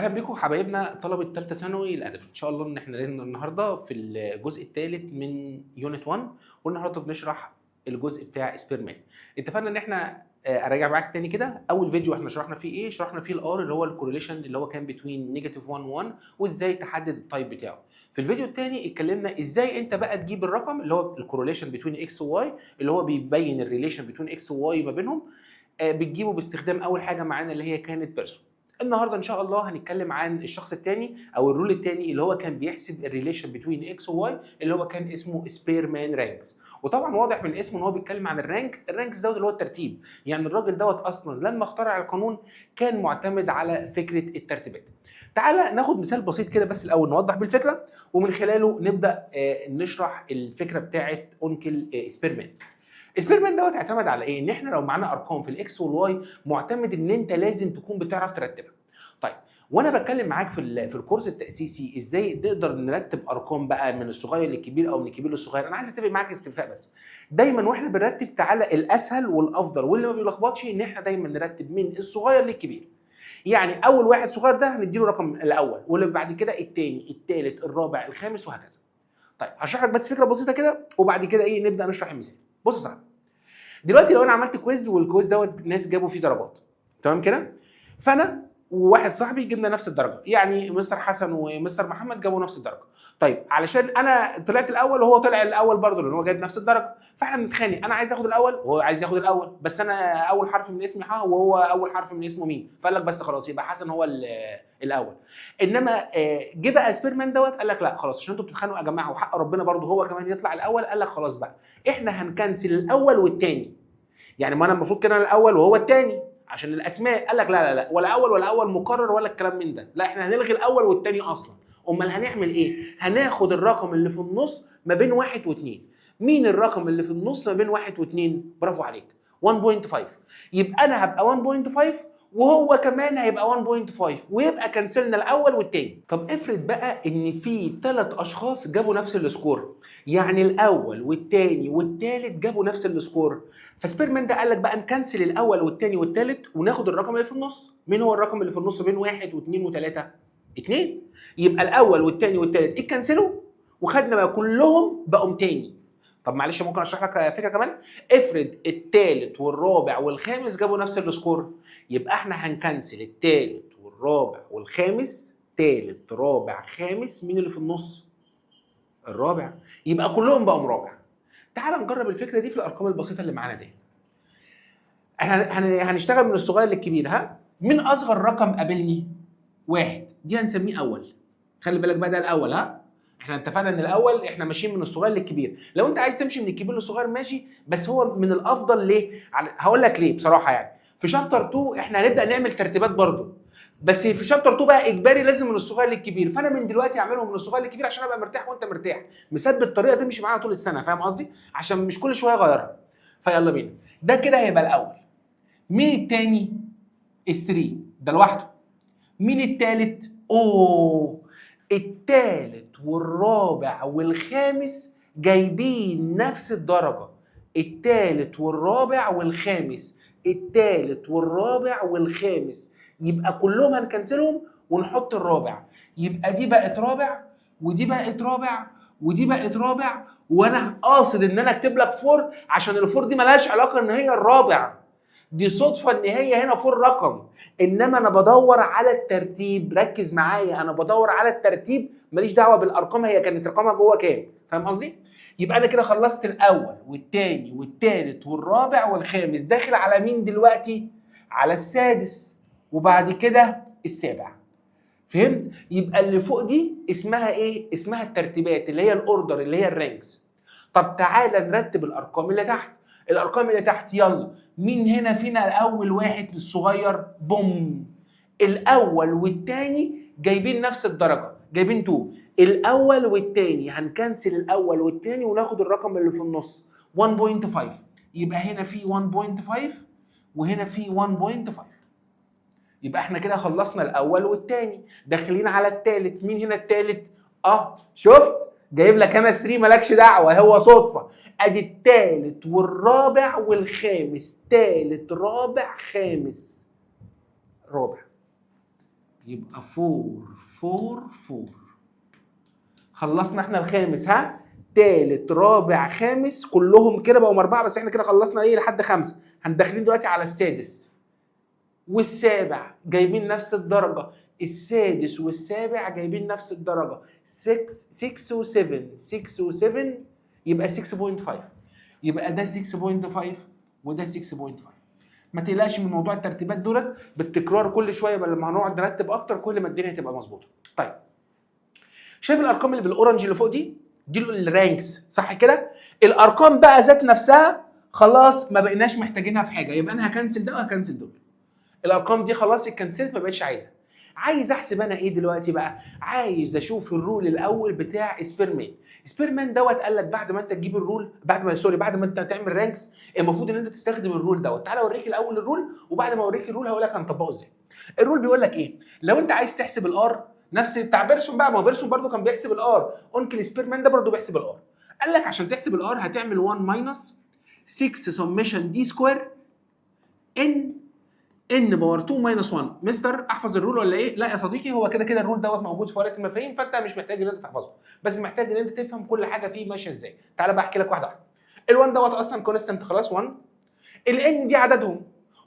اهلا بيكم حبايبنا طلبه ثالثه ثانوي الادبي. ان شاء الله ان احنا النهارده في الجزء الثالث من يونت 1، والنهارده بنشرح الجزء بتاع سبيرمان. اتفقنا ان احنا اراجع معاك تاني كده. اول فيديو احنا شرحنا فيه ايه؟ شرحنا فيه الار اللي هو الكورليشن اللي هو كان بين نيجاتيف 1 1 وازاي تحدد التايب بتاعه. في الفيديو الثاني اتكلمنا ازاي انت بقى تجيب الرقم اللي هو الكورليشن بين اكس وواي اللي هو بيبين الريليشن بين اكس وواي ما بينهم. بتجيبه باستخدام اول حاجه معانا اللي هي كانت بيرسون. النهارده ان شاء الله هنتكلم عن الشخص الثاني او الرول الثاني اللي هو كان بيحسب الريليشن بين اكس وواي اللي هو كان اسمه سبيرمان رانكس. وطبعا واضح من اسمه ان هو بيتكلم عن الرانكس دوت اللي هو الترتيب. يعني الراجل دوت اصلا لما اخترع القانون كان معتمد على فكره الترتيبات. تعالى ناخد مثال بسيط كده بس الاول نوضح بالفكره ومن خلاله نبدا نشرح الفكره بتاعه اونكل سبيرمان. سبيرمان دوت اعتمد على ايه؟ ان احنا لو معانا ارقام في الاكس والواي معتمد ان انت لازم تكون بتعرف ترتبها. طيب وانا بتكلم معاك في الكورس التاسيسي ازاي نقدر نرتب ارقام بقى من الصغير للكبير او من الكبير للصغير، انا عايز اتفق معاك استفاء بس. دايما واحنا بنرتب تعالى الاسهل والافضل واللي ما بيلخبطش ان احنا دايما نرتب من الصغير للكبير. يعني اول واحد صغير ده هنديله رقم الاول، واللي بعد كده الثاني الثالث الرابع الخامس وهكذا. طيب هشرح لك بس فكره بسيطه كده وبعد كده ايه نبدا نشرح المثال. بص يا صاحبي، دلوقتي لو انا عملت كويز والكويز دوت ناس جابوا فيه درجات، تمام كده؟ فانا وواحد صاحبي جبنا نفس الدرجه، يعني مستر حسن ومستر محمد جابوا نفس الدرجه. طيب علشان انا طلعت الاول وهو طلع الاول برضه لان هو جايب نفس الدرجه، فاحنا بنتخانق، انا عايز اخد الاول وهو عايز ياخد الاول، بس انا اول حرف من اسمي ح وهو اول حرف من اسمه ميم، فقال لك بس خلاص يبقى حسن هو الاول. انما جه بقى سبيرمان دوت قال لك لا خلاص عشان انتوا بتتخانقوا يا جماعه وحق ربنا برضه هو كمان يطلع الاول، قال لك خلاص بقى احنا هنكنسل الاول والثاني. يعني ما انا المفروض كده انا الاول وهو الثاني عشان الاسماء، قال لك لا لا لا ولا اول ولا اول مكرر ولا الكلام من ده، لا احنا هنلغي الاول والثاني اصلا. امال هنعمل ايه؟ هناخد الرقم اللي في النص ما بين 1 و2. مين الرقم اللي في النص ما بين 1 و2؟ برافو عليك 1.5. يبقى انا هبقى 1.5 وهو كمان هيبقى 1.5 ويبقى كنسلنا الاول والثاني. طب افرض بقى ان في 3 اشخاص جابوا نفس السكور، يعني الاول والثاني والثالث جابوا نفس السكور، فسبيرمان ده قال لك بقى نكنسل الاول والثاني والثالث وناخد الرقم اللي في النص. مين هو الرقم اللي في النص بين 1 و2 و3؟ 2. يبقى الاول والثاني والثالث اتكنسلوا وخدنا بقى كلهم بقوا تاني. طب معلش ممكن اشرح لك فكره كمان؟ افرض الثالث والرابع والخامس جابوا نفس السكور، يبقى احنا هنكنسل الثالث والرابع والخامس، ثالث رابع خامس، مين اللي في النص؟ الرابع، يبقى كلهم بقوا رابع. تعال نجرب الفكره دي في الارقام البسيطه اللي معانا دي. احنا هنشتغل من الصغير للكبير. ها، مين اصغر رقم قابلني؟ 1، دي هنسميه اول. خلي بالك بقى ده الاول. ها، احنا اتفقنا ان الاول احنا ماشيين من الصغير للكبير، لو انت عايز تمشي من الكبير للصغير ماشي، بس هو من الافضل ليه؟ هقول لك ليه بصراحه. يعني في شابتر 2 احنا هنبدا نعمل ترتيبات برضو، بس في شابتر 2 بقى اجباري لازم من الصغير للكبير، فانا من دلوقتي اعملهم من الصغير للكبير عشان ابقى مرتاح وانت مرتاح، مثبت طريقه تمشي معانا طول السنه، فاهم قصدي؟ عشان مش كل شويه اغيرها. فيلا بينا، ده كده هيبقى الاول. مين التاني؟ 3 ده لوحده. مين التالت؟ اوه، التالت والرابع والخامس جايبين نفس الدرجة. التالت والرابع والخامس، التالت والرابع والخامس، يبقى كلهم هنكنسلهم ونحط الرابع، يبقى دي بقت رابع ودي بقت رابع ودي بقت رابع، وانا قاصد ان انا اكتب لك 4 عشان الفور دي ملهاش علاقة ان هي الرابع، دي صدفة ان هي هنا 4 رقم، انما انا بدور على الترتيب. ركز معايا، انا بدور على الترتيب ماليش دعوه بالارقام هي كانت رقمها جوه كام، فاهم قصدي؟ يبقى انا كده خلصت الاول والثاني والثالث والرابع والخامس، داخل على مين دلوقتي؟ على السادس وبعد كده السابع. فهمت؟ يبقى اللي فوق دي اسمها ايه؟ اسمها الترتيبات اللي هي الاوردر اللي هي الرانكس. طب تعالى نرتب الارقام اللي تحت. الارقام اللي تحت يلا، مين هنا فينا الاول واحد للصغير؟ بوم، الاول والثاني جايبين نفس الدرجه، جايبين 2. الاول والثاني هنكنسل الاول والثاني وناخد الرقم اللي في النص 1.5، يبقى هنا في 1.5 وهنا في 1.5. يبقى احنا كده خلصنا الاول والثاني، داخلين على الثالث. مين هنا الثالث؟ شفت جايب لك انا 3 مالكش دعوه، هو صدفه. ادي الثالث والرابع والخامس، ثالث رابع خامس رابع. يبقى 4 4 4. خلصنا احنا الخامس، ها؟ تالت رابع خامس كلهم كده بقوا 4، بس احنا كده خلصنا ايه لحد 5. هندخلين دلوقتي على السادس والسابع جايبين نفس الدرجة. السادس والسابع جايبين نفس الدرجة. 6 و7 6 و7 يبقى 6.5. يبقى ده 6.5 وده 6.5. ما تقلقش من موضوع الترتيبات دولت، بالتكرار كل شويه بل لما هنقعد نرتب اكتر كل ما الدنيا تبقى مظبوطه. طيب شايف الارقام اللي بالاورنج اللي فوق دي الرانكس صح كده؟ الارقام بقى ذات نفسها خلاص ما بقيناش محتاجينها في حاجه، يبقى انا هكنسل ده وهكنسل دول. الارقام دي خلاص اتكنسلت ما بقتش عايزها. عايز احسب انا ايه دلوقتي بقى؟ عايز اشوف الرول الاول بتاع سبيرمان. سبيرمان دوت قال لك بعد ما انت تجيب الرول، بعد ما انت تعمل رانكس المفروض ان انت تستخدم الرول دوت. تعالى اوريك الاول الرول، وبعد ما اوريك الرول هقول لك هنطبقه ازاي. الرول بيقول لك ايه؟ لو انت عايز تحسب الار نفس بتاع بيرسون بقى، ما هو بيرسون برده كان بيحسب الار، انكل سبيرمان ده برده بيحسب الار. قال لك عشان تحسب الار هتعمل 1 ماينس 6 سميشن دي سكوير ان باور 2 ماينس 1. مستر احفظ الرول ولا ايه؟ لا يا صديقي، هو كده كده الرول دوت موجود في ورقه المفاهيم، فانت مش محتاج ان انت تحفظه، بس محتاج ان انت تفهم كل حاجه فيه ماشيه ازاي. تعالى بقى احكي لك واحده واحده. ال1 دوت اصلا كونستنت خلاص 1. الان دي عددهم،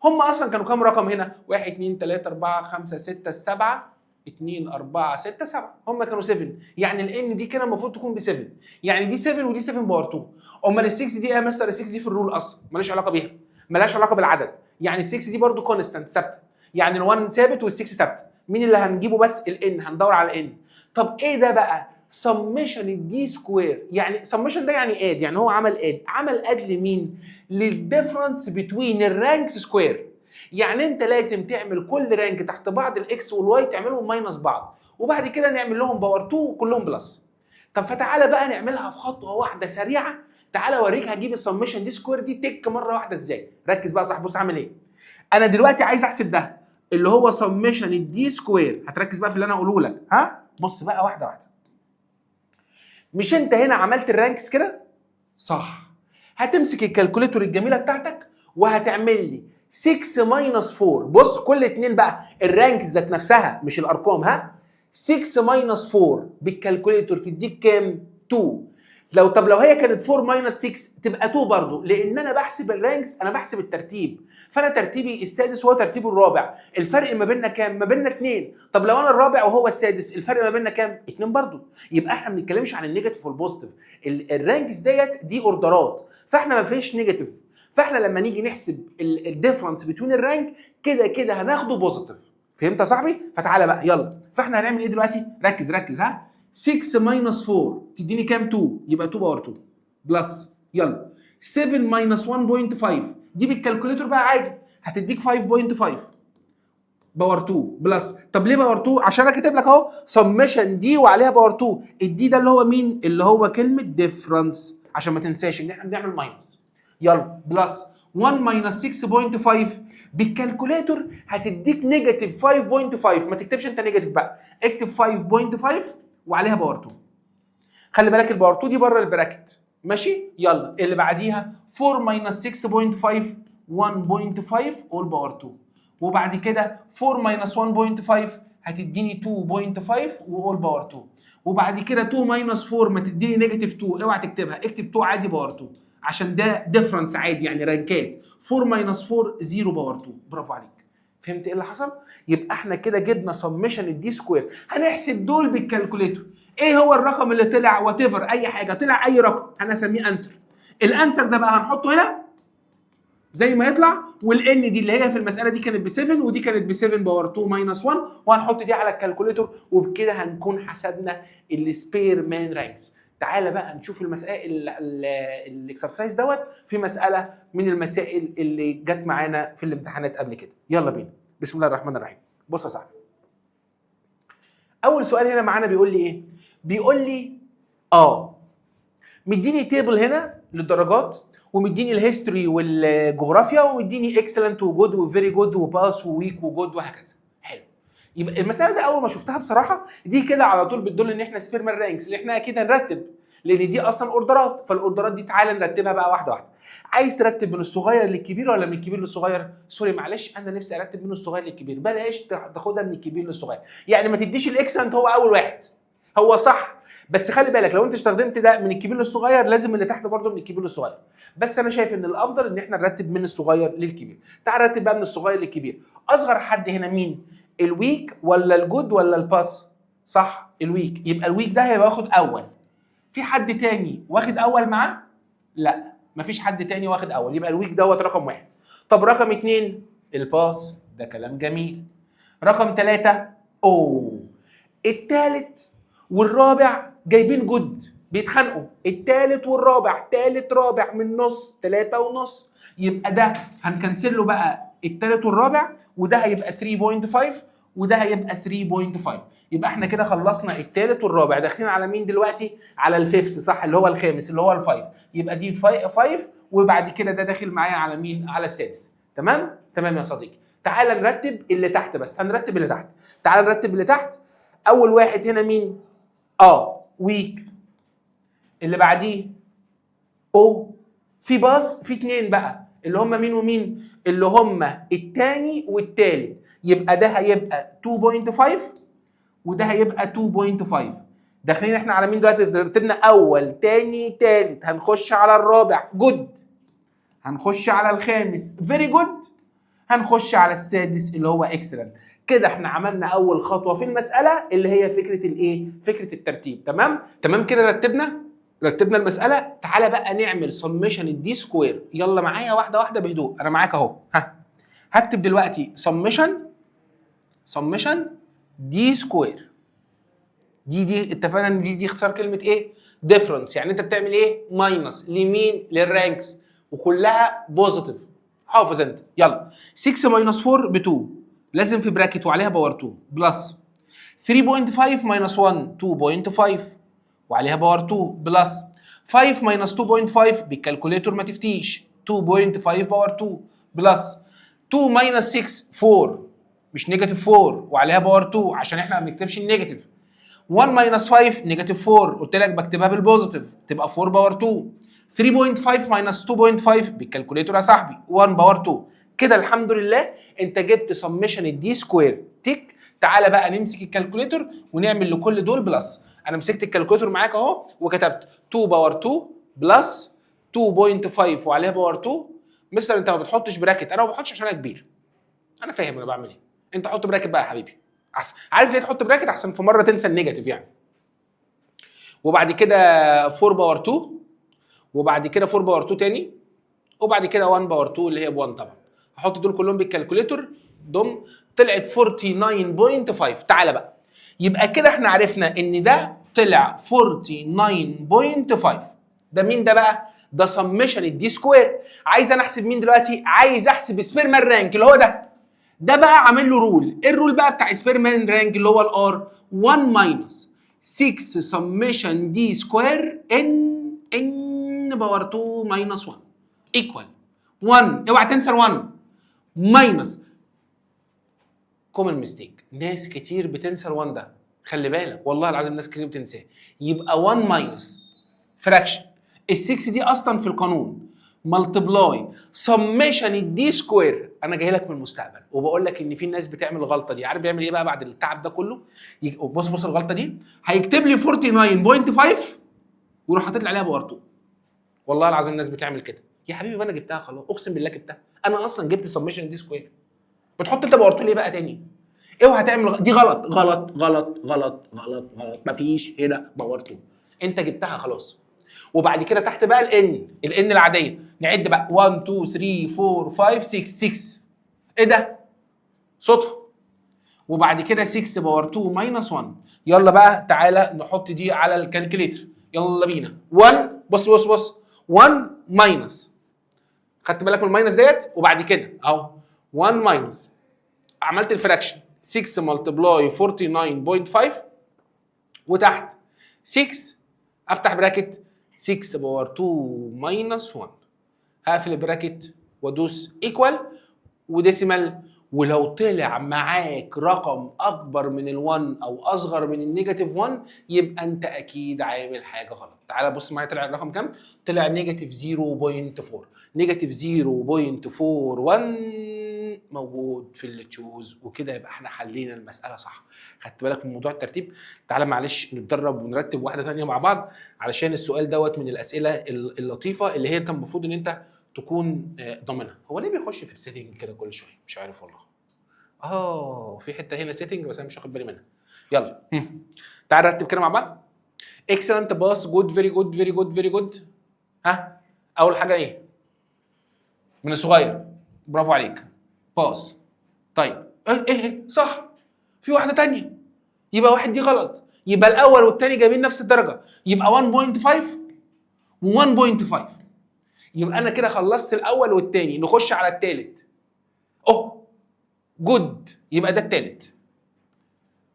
هم اصلا كانوا كام رقم هنا؟ 1 2 3 4 5 6 7 2 4 6 7، هم كانوا 7. يعني الان دي كده المفروض تكون ب 7، يعني دي 7 ودي 7 باور 2. امال ال6 دي ايه يا مستر؟ ال6 دي في الرول اصلا مالهاش علاقه بيها، مالهاش علاقه بالعدد. يعني ال6 دي برده كونستنت ثابته، يعني ال1 ثابت وال6 ثابته. مين اللي هنجيبه بس؟ الان، هندور على الان. طب ايه ده بقى؟ سميشن الدي سكوير. يعني سميشن ده يعني اد، يعني هو عمل اد لمين؟ للديفرنس بتوين الرانكس سكوير. يعني انت لازم تعمل كل رانك تحت بعض الاكس والواي تعملهم ماينس بعض، وبعد كده نعمل لهم باور 2 وكلهم بلس. طب فتعالى بقى نعملها في خطوه واحده سريعه. تعالى اوريك هجيب السميشن دي سكوير دي تك مره واحده ازاي. ركز بقى صح، بص هعمل ايه. انا دلوقتي عايز احسب ده اللي هو سميشن الدي سكوير. هتركز بقى في اللي انا هقوله لك، ها؟ بص بقى واحده واحده. مش انت هنا عملت الرانكس كده؟ صح. هتمسك الكالكوليتور الجميله بتاعتك وهتعمل لي 6 ماينس 4. بص كل اتنين بقى الرانكس ذات نفسها مش الارقام، ها؟ 6 ماينس 4 بالكالكوليتور تديك كام؟ 2. لو هي كانت 4 ماينس 6 تبقى 2 برضه، لان انا بحسب الرانكس، انا بحسب الترتيب. فانا ترتيبي السادس وهو ترتيبه الرابع، الفرق ما بيننا كام؟ ما بيننا 2. طب لو انا الرابع وهو السادس الفرق ما بيننا كام؟ 2 برضه. يبقى احنا ما بنتكلمش عن النيجاتيف والبوزيتيف، الرانكس دي اوردرات، فاحنا ما فيش نيجاتيف. فاحنا لما نيجي نحسب الديفرنس بين الرانك كده كده هناخده بوزيتيف. فهمت يا صاحبي؟ فتعالى بقى يلا. فاحنا هنعمل ايه دلوقتي؟ ركز ها. 6 ماينس 4 تديني كام؟ 2. يبقى 2 باور 2 بلس. يلا 7 ماينس 1.5 دي بالكالكوليتور بقى عادي هتديك 5.5 باور 2 بلس. طب ليه باور 2؟ عشان انا كاتب لك اهو سميشن دي وعليها باور 2. الدي ده اللي هو مين؟ اللي هو كلمه ديفرنس، عشان ما تنساش ان احنا بنعمل ماينس. يلا بلس 1 ماينس 6.5 بالكالكوليتور هتديك نيجاتيف 5.5. ما تكتبش انت نيجاتيف بقى، اكتب 5.5 وعليها باور 2. خلي بالك الباور 2 دي بره البراكت، ماشي؟ يلا اللي بعديها 4 ماينس 6.5 1.5 اول باور 2، وبعد كده 4 ماينس 1.5 هتديني 2.5 واول باور 2، وبعد كده 2 ماينس 4 ما تديني نيجاتيف 2. اوعى تكتبها، اكتب 2 عادي باور 2 عشان ده ديفرنس عادي يعني رانكات. 4 ماينس 4 0 باور 2. برافو عليك. فهمت ايه اللي حصل؟ يبقى احنا كده جبنا سميشن الدي سكوير. هنحسب دول بالكالكوليتور. ايه هو الرقم اللي طلع؟ وات ايفر اي حاجه طلع، اي رقم هنسميه انسر. الانسر ده بقى هنحطه هنا زي ما يطلع، والان دي اللي هي في المساله دي كانت ب 7 ودي كانت ب 7 باور 2 ماينس 1، وهنحط دي على الكالكوليتور، وبكده هنكون حسبنا السبير مان رانكس. تعالى بقى نشوف المسائل الاكسرسايز دوت في مساله من المسائل اللي جت معانا في الامتحانات قبل كده. يلا بينا. بسم الله الرحمن الرحيم. بص يا صاحبي، اول سؤال هنا معانا بيقول لي ايه؟ بيقول لي مديني تيبل هنا للدرجات، ومديني الهيستوري والجغرافيا، ومديني اكسلنت وجود وفيري جود وباس وويك وجود وهكذا. حلو. يبقى المساله دي اول ما شفتها بصراحه دي كده على طول بتدل ان احنا سبيرمان رانكس، اللي احنا اكيد هنرتب. لان دي اصلا اوردرات، فالاوردرات دي تعالى نرتبها بقى واحده واحده. عايز ترتب من الصغير للكبير ولا من الكبير للصغير؟ سوري معلش انا نفسي ارتب من الصغير للكبير، بلاش تاخدها من الكبير للصغير. يعني ما تديش الاكسلنت هو اول واحد، هو صح بس خلي بالك لو انت استخدمت ده من الكبير للصغير لازم اللي تحت برضه من الكبير للصغير. بس انا شايف ان الافضل ان احنا نرتب من الصغير للكبير. تعال نرتب بقى من الصغير للكبير. اصغر حد هنا مين؟ الويك ولا الجود ولا الباس؟ صح الويك، يبقى الويك ده هيبقى واخد اول. في حد تاني واخد اول معاه؟ لا مفيش حد تاني واخد اول، يبقى الويك دوت رقم واحد. طب رقم اتنين الباس، ده كلام جميل. رقم ثلاثة التالت والرابع جايبين جود بيتخانقوا، التالت والرابع، تالت رابع من نص 3.5، يبقى ده هنكنسل له بقى التالت والرابع، وده هيبقى 3.5 وده هيبقى 3.5. يبقى احنا كده خلصنا التالت والرابع، داخلين على مين دلوقتي؟ على الفيفث صح، اللي هو الخامس اللي هو الفايف. يبقى دي 5 وبعد كده ده داخل معايا على مين؟ على السادس. تمام؟ تمام يا صديقي. تعال نرتب اللي تحت، بس هنرتب اللي تحت. تعال نرتب اللي تحت. اول واحد هنا مين؟ ويك. اللي بعديه في باص، في اتنين بقى اللي هم مين ومين؟ اللي هم التاني والتالت. يبقى ده هيبقى 2.5 وده هيبقى 2.5. داخلين احنا على مين دلوقتي؟ رتبنا اول تاني تالت، هنخش على الرابع جود، هنخش على الخامس فيري جود، هنخش على السادس اللي هو اكسلنت. كده احنا عملنا اول خطوه في المساله اللي هي فكره الايه؟ فكره الترتيب. تمام كده رتبنا المساله. تعالى بقى نعمل سميشن الدي سكوير. يلا معايا واحده واحده بهدوء، انا معاك اهو. هكتب دلوقتي سميشن دي سكوير. دي اتفقنا ان دي اختصار كلمه ايه؟ ديفرنس. يعني انت بتعمل ايه؟ ماينس لمين؟ للرانكس، وكلها بوزيتيف. حافظ انت. يلا 6 ماينس 4 ب 2، لازم في براكت وعليها باور 2 بلس 3.5 ماينس 1 2.5 وعليها باور 2 بلس 5 ماينس 2.5 بالكالكوليتور ما تفتيش 2.5 باور 2 بلس 2 ماينس 6 4 مش نيجاتيف 4 وعليها باور 2 عشان احنا ما بنكتبش النيجاتيف. 1 ماينس 5 نيجاتيف 4 قلت لك بكتبها بالبوزيتيف تبقى 4 باور 2. 3.5 ماينس 2.5 بالكالكوليتور يا صاحبي 1 باور 2. كده الحمد لله انت جبت سميشن الدي سكوير تيك. تعالى بقى نمسك الكالكوليتور ونعمل لكل دول بلس. انا مسكت الكالكوليتور معاك اهو وكتبت 2 باور 2 بلس 2.5 وعليها باور 2. مستر انت ما بتحطش براكت، انا ما بحطش عشان انا كبير، انا فاهم انا بعمل ايه. انت حط براكت بقى يا حبيبي احسن. عارف ليه تحط براكت؟ احسن في مره تنسى النيجاتيف يعني. وبعد كده 4 باور 2 وبعد كده 4 باور 2 تاني وبعد كده 1 باور 2 اللي هي ب 1 طبعا. هحط دول كلهم بالكالكوليتور طلعت 49.5. تعالى بقى يبقى كده احنا عرفنا ان ده طلع 49.5. ده مين ده بقى؟ ده سميشن الدي سكوير. عايز انا احسب مين دلوقتي؟ عايز احسب سبيرمان رانك اللي هو ده بقى عامل له رول. ايه الرول بقى بتاع سبيرمان رانك اللي هو الار؟ 1 ماينس 6 سميشن دي سكوير ان باور 2 ماينس 1 ايكوال 1. اوعى تنسى ال1 ماينس كومن ميستيك. ناس كتير بتنسى ال1 ده، خلي بالك والله العظيم ناس كتير بتنساه. يبقى 1 ماينس فراكشن ال6 دي اصلا في القانون ملتبلاي سميشن الدي سكوير. انا جاي لك من المستقبل وبقول لك ان في ناس بتعمل الغلطه دي. عارف بيعمل ايه بقى بعد التعب ده كله؟ بص الغلطه دي هيكتب لي 49.5 ويروح حاطط لي عليها باور 2. والله العظيم الناس بتعمل كده. يا حبيبي انا جبتها خلاص، اقسم بالله جبتها. انا اصلا جبت سميشن دي سكوير. بتحط انت باور 2 ليه بقى تاني؟ اوعى تعمل دي غلط غلط غلط غلط غلط غلط. مفيش هنا باور 2، انت جبتها خلاص. وبعد كده تحت بقى الان العاديه. نعد بقى 1 2 3 4 5 6 ايه ده؟ صدفه. وبعد كده 6 باور 2 ماينس 1. يلا بقى تعالى نحط دي على الكالكوليتر. يلا بينا. 1 بص 1 ماينس، خدت بالك من الماينس ديت؟ وبعد كده اهو 1 ماينس عملت الفراكشن 6 ملتبلاي 49.5 وتحت 6 افتح براكت 6 باور 2 ماينس 1. هقفل البراكت وادوس ايكوال وديسيمال ولو طلع معاك رقم اكبر من ال1 او اصغر من النيجاتيف 1 يبقى انت اكيد عامل حاجه غلط. تعالى بص معايا، طلع الرقم كام؟ طلع نيجاتيف 0.4. نيجاتيف 0.41 موجود في اللي تشوز، وكده يبقى احنا حلينا المساله صح. خدت بالك من موضوع الترتيب؟ تعالى معلش نتدرب ونرتب واحده ثانيه مع بعض، علشان السؤال دوت من الاسئله اللطيفه اللي هي انت المفروض ان انت تكون ضامنها. هو ليه بيخش في السيتنج كده كل شويه؟ مش عارف والله. في حته هنا سيتنج بس انا مش واخد بالي منها. يلا تعال نرتب كده مع بعض. اكسلنت، باس، جود، فيري جود، فيري جود، فيري جود. ها اول حاجه ايه؟ من الصغير. برافو عليك. باس. طيب ايه صح. في واحده تانية، يبقى واحد دي غلط، يبقى الاول والثاني جايبين نفس الدرجه، يبقى 1.5 و1.5. يبقى انا كده خلصت الاول والثاني، نخش على الثالث. جود، يبقى ده الثالث.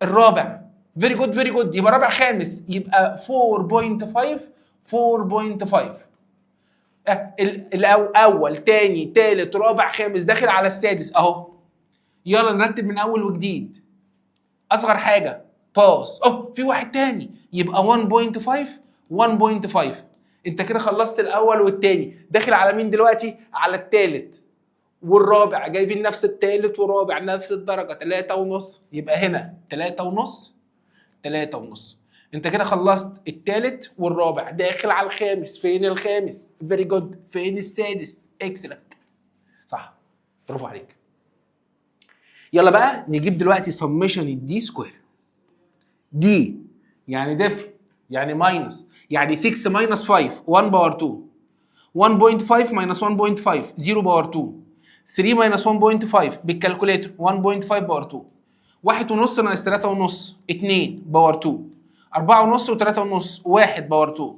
الرابع فيري جود، فيري جود، يبقى رابع خامس، يبقى 4.5 4.5. الاول تاني تالت رابع خامس داخل على السادس اهو. يلا نرتب من اول وجديد. اصغر حاجه باس، في واحد تاني، يبقى 1.5 1.5. انت كده خلصت الاول والتاني، داخل على مين دلوقتي؟ على التالت والرابع، جايبين نفس التالت والرابع نفس الدرجه 3.5، يبقى هنا 3.5 3.5. انت كده خلصت التالت والرابع، داخل على الخامس. فين الخامس؟ فيري جود. فين السادس؟ اكسلنت. صح، برافو عليك. يلا بقى نجيب دلوقتي سمشن الدي سكوير. دي يعني دفع، يعني ماينس، يعني 6 ماينس 5 1 باور 2. 1.5 ماينس 1.5 0 باور 2. 3 ماينس 1.5 بالكالكوليتر 1.5 باور 2. 1.5 ناقص 3.5 2 باور 2. 4.5 و3.5 1 باور 2.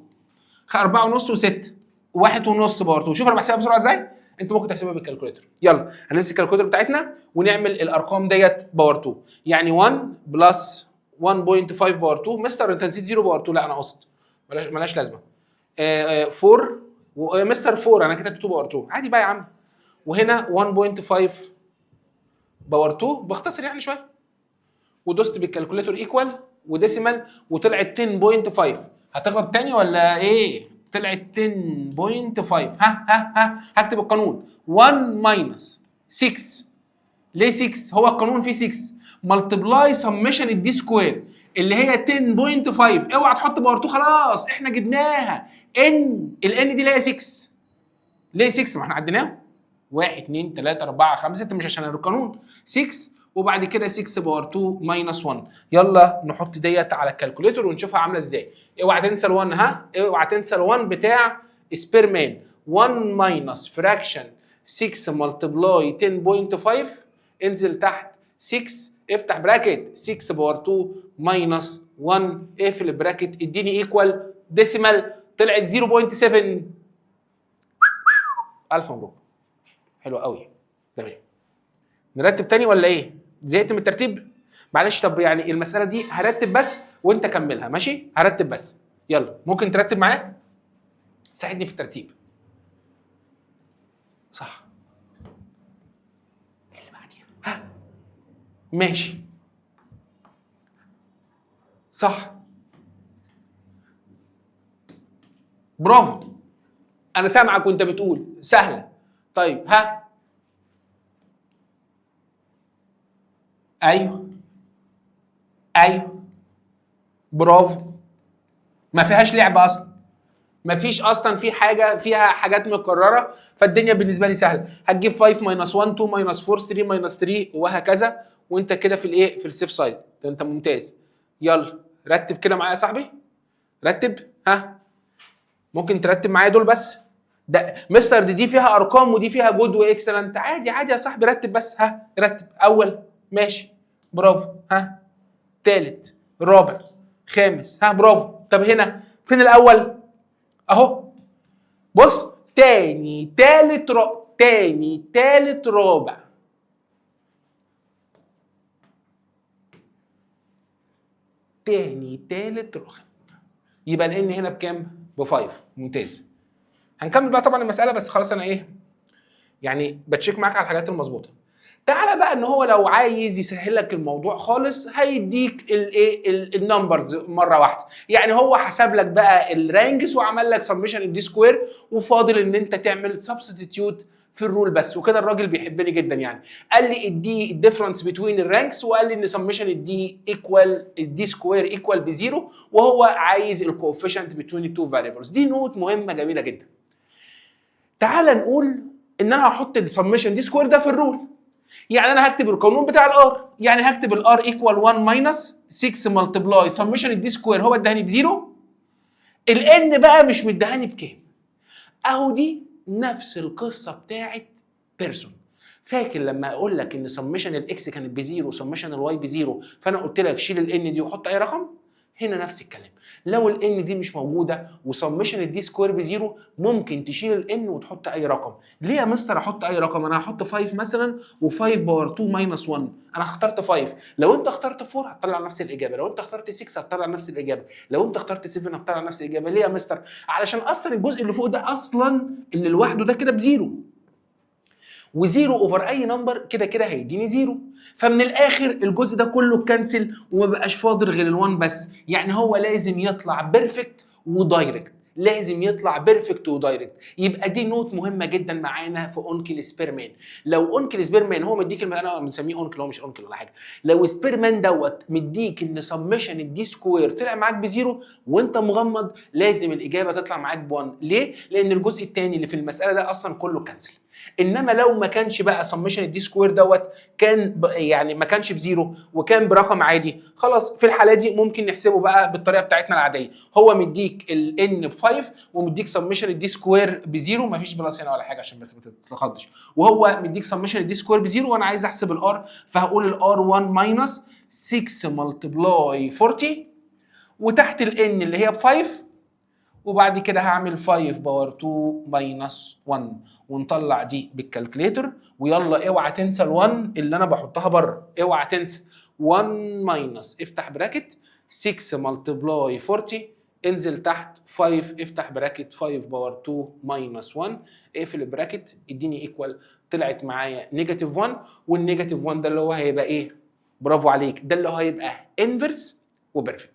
4.5 و6 1.5 باور 2. شوف انا بحسبها بسرعه ازاي؟ انت ممكن تحسبها بالكالكوليتر. يلا هنمسك الكالكوليتر بتاعتنا ونعمل الارقام ديت باور 2. يعني 1 بلس 1.5 باور 2. مستر انت نسيت 0 باور 2. لا انا قصد، ملاش لازمه. 4 ومستر 4 انا كتبت 2 باور 2 عادي بقى يا عم. وهنا 1.5 باور 2 بختصر يعني شويه، ودوست بالكالكوليتور ايكوال وديسيمال وطلعت 10.5. هتغلط تاني ولا ايه؟ طلعت 10.5. ها هكتب القانون 1 ماينس 6. ليه 6؟ هو القانون فيه 6 ملتبلاي سمشن الدي سكوير اللي هي 10.5. اوعى تحط باور 2، خلاص احنا جبناها. الان دي اللي هي 6. ليه 6؟ ما احنا عديناه 1 2 3 4 5 6، مش عشان القانون 6. وبعد كده 6 باور 2 ماينس 1. يلا نحط ديت على الكالكوليتر ونشوفها عامله ازاي. اوعى تنسى ال1. اوعى تنسى ال1 بتاع سبيرمان. 1 ماينس فراكشن 6 ملتبلاي 10.5. انزل تحت 6 افتح براكت 6 باور 2 ماينس 1 اقفل البراكت اديني ايكوال ديسيمال طلعت 0.7. الف مبروك، حلو قوي. تمام، نرتب تاني ولا ايه؟ زهقت من الترتيب؟ معلش. طب يعني المساله دي هرتب بس وانت كملها، ماشي؟ هرتب بس. يلا ممكن ترتب معايا؟ ساعدني في الترتيب. صح. ايه اللي بعديها؟ ماشي صح، برافو. انا سامعك وانت بتقول سهله. طيب ايوه برافو. ما فيهاش لعب اصلا، ما فيش اصلا في حاجه فيها حاجات مكرره، فالدنيا بالنسبه لي سهله. هتجيب 5 ماينس 1 2 ماينس 4 3 ماينس 3 وهكذا، وانت كده في الايه؟ في السيف سايد. ده انت ممتاز. يلا رتب كده معايا يا صاحبي، رتب. ممكن ترتب معايا دول بس. ده مستر دي فيها ارقام ودي فيها جود واكسلنت. عادي يا صاحبي، رتب بس. رتب. اول ماشي برافو. تالت رابع خامس. برافو. طب هنا فين الاول؟ اهو بص، تاني تالت رابع. تاني تالت رابع. يبقى الان هنا بكام؟ ب5. ممتاز. هنكمل بقى طبعا المساله، بس خلاص انا ايه يعني بتشيك معاك على الحاجات المظبوطه. تعالى بقى ان هو لو عايز يسهل لك الموضوع خالص هيديك الايه النمبرز مره واحده. يعني هو حسب لك بقى الرانجز وعمل لك سمشن الدي سكوير، وفاضل ان انت تعمل سبستيتيوت في الرول بس. وكده الراجل بيحبني جدا يعني، قال لي الدي الديفرنس بتوين الرانكس، وقال لي ان سمشن الدي ايكوال الدي سكوير ايكوال بزيرو، وهو عايز الكوفيشنت بتوين التو فاريبلز. دي نوت مهمه جميله جدا. تعال نقول ان انا هحط السمشن دي سكوير ده في الرول. يعني انا هكتب القانون بتاع الار، يعني هكتب الار ايكوال 1 ماينس 6 ملتبلاي سمشن الدي سكوير، هو اداني بزيرو، الان بقى مش مدهاني بكام. اهو دي نفس القصه بتاعت بيرسون. فاكر لما اقول لك ان سمشن الاكس كانت بزيرو وسمشن الواي بزيرو، فانا قلت لك شيل الان دي وحط اي رقم؟ هنا نفس الكلام، لو الان دي مش موجوده وسمشن الدي سكوير بزيرو، ممكن تشيل الان وتحط اي رقم. ليه يا مستر احط اي رقم؟ انا هحط 5 مثلا، و5 باور 2 ماينس 1، انا اخترت 5. لو انت اخترت 4 هتطلع نفس الاجابه، لو انت اخترت 6 هتطلع نفس الاجابه، لو انت اخترت 7 هتطلع نفس الاجابه. ليه يا مستر؟ علشان اصلا الجزء اللي فوق ده اصلا اللي لوحده ده كده بزيرو، وزيرو اوفر اي نمبر كده كده هيديني زيرو. فمن الاخر الجزء ده كله اتكنسل وما بقاش فاضل غير ال1 بس. يعني هو لازم يطلع بيرفكت ودايركت، لازم يطلع بيرفكت ودايركت. يبقى دي نوت مهمه جدا معانا في اونكل سبيرمان. لو اونكل سبيرمان هو مديك انا بنسميه اونكل، هو مش اونكل ولا حاجه. لو سبيرمان دوت مديك ان سمشن الدي سكوير طلع معاك بزيرو وانت مغمض، لازم الاجابه تطلع معاك ب1. ليه؟ لان الجزء الثاني اللي في المساله ده اصلا كله كنسل. انما لو ما كانش بقى سمشن الدي سكوير دوت كان يعني ما كانش بزيرو وكان برقم عادي، خلاص في الحاله دي ممكن نحسبه بقى بالطريقه بتاعتنا العاديه. هو مديك الان ب 5 ومديك سمشن الدي سكوير بزيرو، ما فيش بلس هنا ولا حاجه عشان بس ما تتخضش، وهو مديك سمشن الدي سكوير بزيرو، وانا عايز احسب الار، فهقول الار 1 ماينس 6 ملتبلاي 40، وتحت الان اللي هي ب 5، وبعد كده هعمل 5 باور 2 ماينس 1، ونطلع دي بالكالكليتر. ويلا اوعى تنسى ال1 اللي انا بحطها بره، اوعى تنسى 1 ماينس افتح براكت 6 ملتبلاي 40، انزل تحت 5 افتح براكت 5 باور 2 ماينس 1، اقفل البراكت اديني ايكوال. طلعت معايا نيجاتيف 1، والنيجاتيف 1 ده اللي هو هيبقى ايه؟ برافو عليك، ده اللي هو هيبقى انفرس وبرفكت.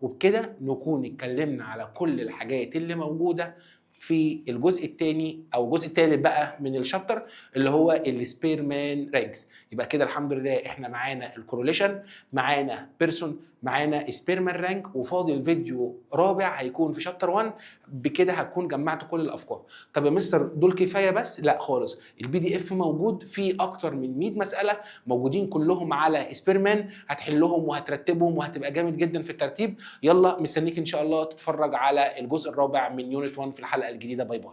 وبكده نكون اتكلمنا على كل الحاجات اللي موجوده في الجزء الثاني او الجزء الثالث بقى من الشابتر اللي هو السبيرمان رانكس. يبقى كده الحمد لله احنا معانا الكورليشن، معانا بيرسون، معانا سبيرمان رانك، وفاضل فيديو رابع هيكون في شابتر 1. بكده هتكون جمعت كل الافكار. طب يا مستر دول كفايه بس؟ لا خالص، البي دي اف موجود فيه اكتر من 100 مساله موجودين كلهم على سبيرمان، هتحلهم وهترتبهم وهتبقى جامد جدا في الترتيب. يلا مستنيك ان شاء الله تتفرج على الجزء الرابع من يونت 1 في الحلقه الجديده. باي باي.